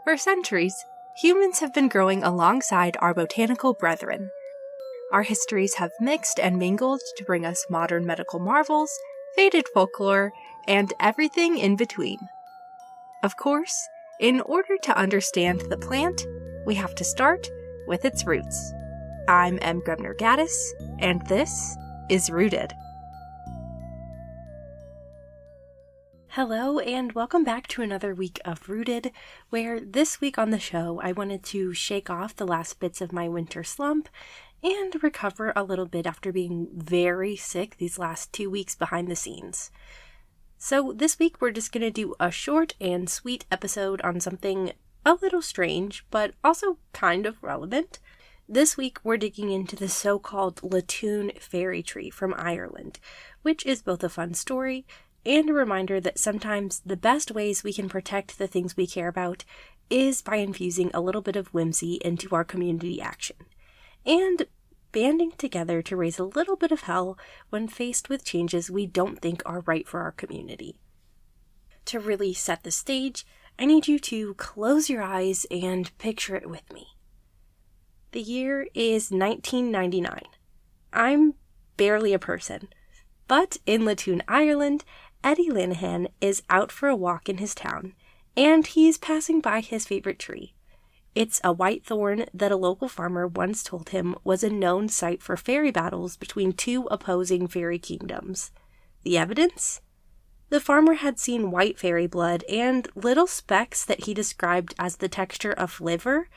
For centuries, humans have been growing alongside our botanical brethren. Our histories have mixed and mingled to bring us modern medical marvels, faded folklore, and everything in between. Of course, in order to understand the plant, we have to start with its roots. I'm M. Grubner Gaddis, and this is Rooted. Hello, and welcome back to another week of Rooted, where this week on the show I wanted to shake off the last bits of my winter slump and recover a little bit after being very sick these last 2 weeks behind the scenes. So this week we're just going to do a short and sweet episode on something a little strange, but also kind of relevant. This week we're digging into the so-called Lagoon Fairy Tree from Ireland, which is both a fun story and a reminder that sometimes the best ways we can protect the things we care about is by infusing a little bit of whimsy into our community action, and banding together to raise a little bit of hell when faced with changes we don't think are right for our community. To really set the stage, I need you to close your eyes and picture it with me. The year is 1999. I'm barely a person, but in Latoon, Ireland, Eddie Lanahan is out for a walk in his town, and he's passing by his favorite tree. It's a white thorn that a local farmer once told him was a known site for fairy battles between two opposing fairy kingdoms. The evidence? The farmer had seen white fairy blood and little specks that he described as the texture of liver,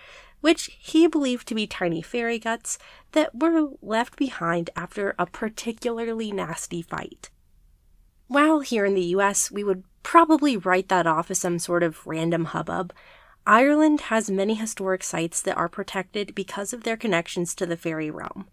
which he believed to be tiny fairy guts that were left behind after a particularly nasty fight. While here in the US, we would probably write that off as some sort of random hubbub, Ireland has many historic sites that are protected because of their connections to the fairy realm.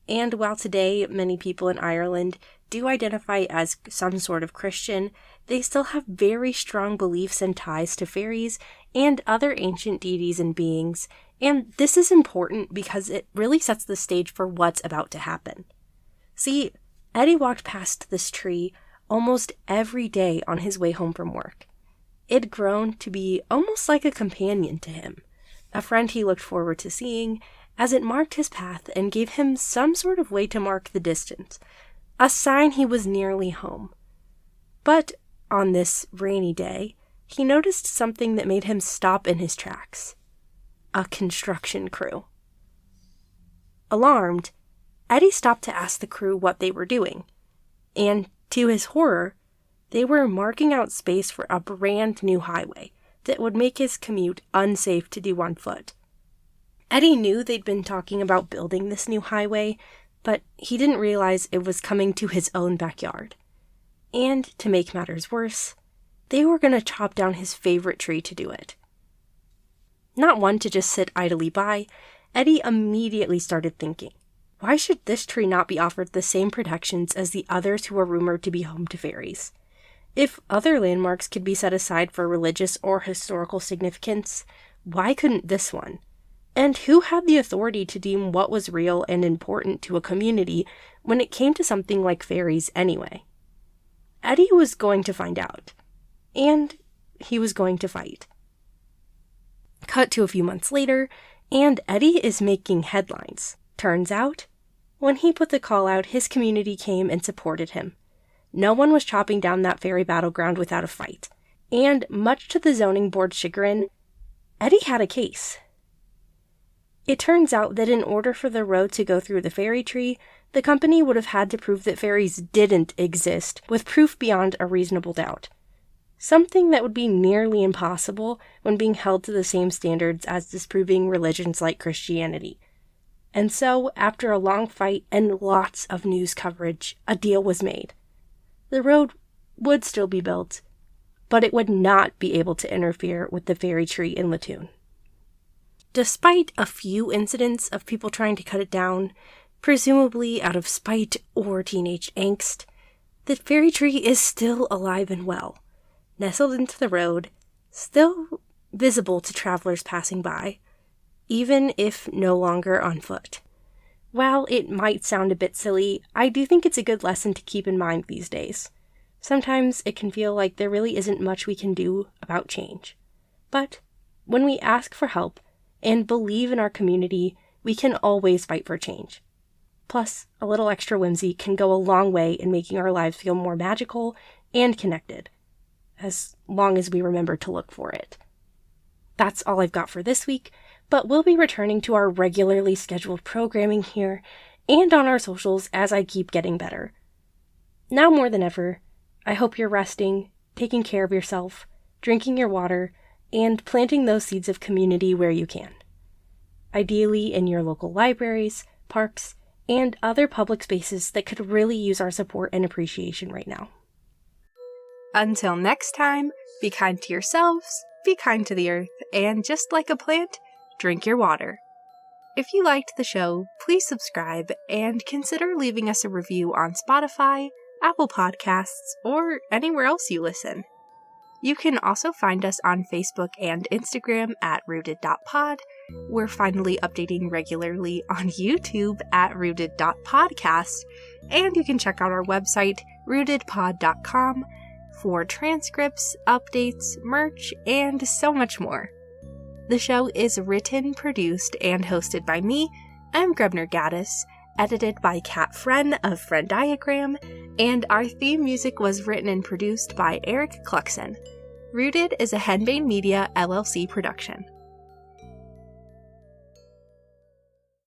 And while today many people in Ireland do identify as some sort of Christian, they still have very strong beliefs and ties to fairies and other ancient deities and beings, and this is important because it really sets the stage for what's about to happen. See, Eddie walked past this tree almost every day on his way home from work. It'd grown to be almost like a companion to him, a friend he looked forward to seeing, as it marked his path and gave him some sort of way to mark the distance, a sign he was nearly home. But on this rainy day, he noticed something that made him stop in his tracks. A construction crew. Alarmed, Eddie stopped to ask the crew what they were doing, and to his horror, they were marking out space for a brand new highway that would make his commute unsafe to do on foot. Eddie knew they'd been talking about building this new highway, but he didn't realize it was coming to his own backyard. And to make matters worse, they were going to chop down his favorite tree to do it. Not one to just sit idly by, Eddie immediately started thinking, why should this tree not be offered the same protections as the others who are rumored to be home to fairies? If other landmarks could be set aside for religious or historical significance, why couldn't this one? And who had the authority to deem what was real and important to a community when it came to something like fairies anyway? Eddie was going to find out. And he was going to fight. Cut to a few months later, and Eddie is making headlines. Turns out, when he put the call out, his community came and supported him. No one was chopping down that fairy battleground without a fight. And much to the zoning board's chagrin, Eddie had a case. It turns out that in order for the road to go through the fairy tree, the company would have had to prove that fairies didn't exist, with proof beyond a reasonable doubt. Something that would be nearly impossible when being held to the same standards as disproving religions like Christianity. And so, after a long fight and lots of news coverage, a deal was made. The road would still be built, but it would not be able to interfere with the fairy tree in Latoon. Despite a few incidents of people trying to cut it down, presumably out of spite or teenage angst, the fairy tree is still alive and well, nestled into the road, still visible to travelers passing by, even if no longer on foot. While it might sound a bit silly, I do think it's a good lesson to keep in mind these days. Sometimes it can feel like there really isn't much we can do about change. But When we ask for help and believe in our community, we can always fight for change. Plus, a little extra whimsy can go a long way in making our lives feel more magical and connected, as long as we remember to look for it. That's all I've got for this week, but we'll be returning to our regularly scheduled programming here and on our socials as I keep getting better. Now more than ever, I hope you're resting, taking care of yourself, drinking your water, and planting those seeds of community where you can. Ideally in your local libraries, parks, and other public spaces that could really use our support and appreciation right now. Until next time, be kind to yourselves, be kind to the earth, and just like a plant, drink your water. If you liked the show, please subscribe and consider leaving us a review on Spotify, Apple Podcasts, or anywhere else you listen. You can also find us on Facebook and Instagram at rooted.pod. We're finally updating regularly on YouTube at rooted.podcast, and you can check out our website, rootedpod.com, for transcripts, updates, merch, and so much more. The show is written, produced, and hosted by me. I'm Grebner Gaddis, edited by Kat Friend of Friend Diagram, and our theme music was written and produced by Eric Cluxon. Rooted is a Henbane Media LLC production.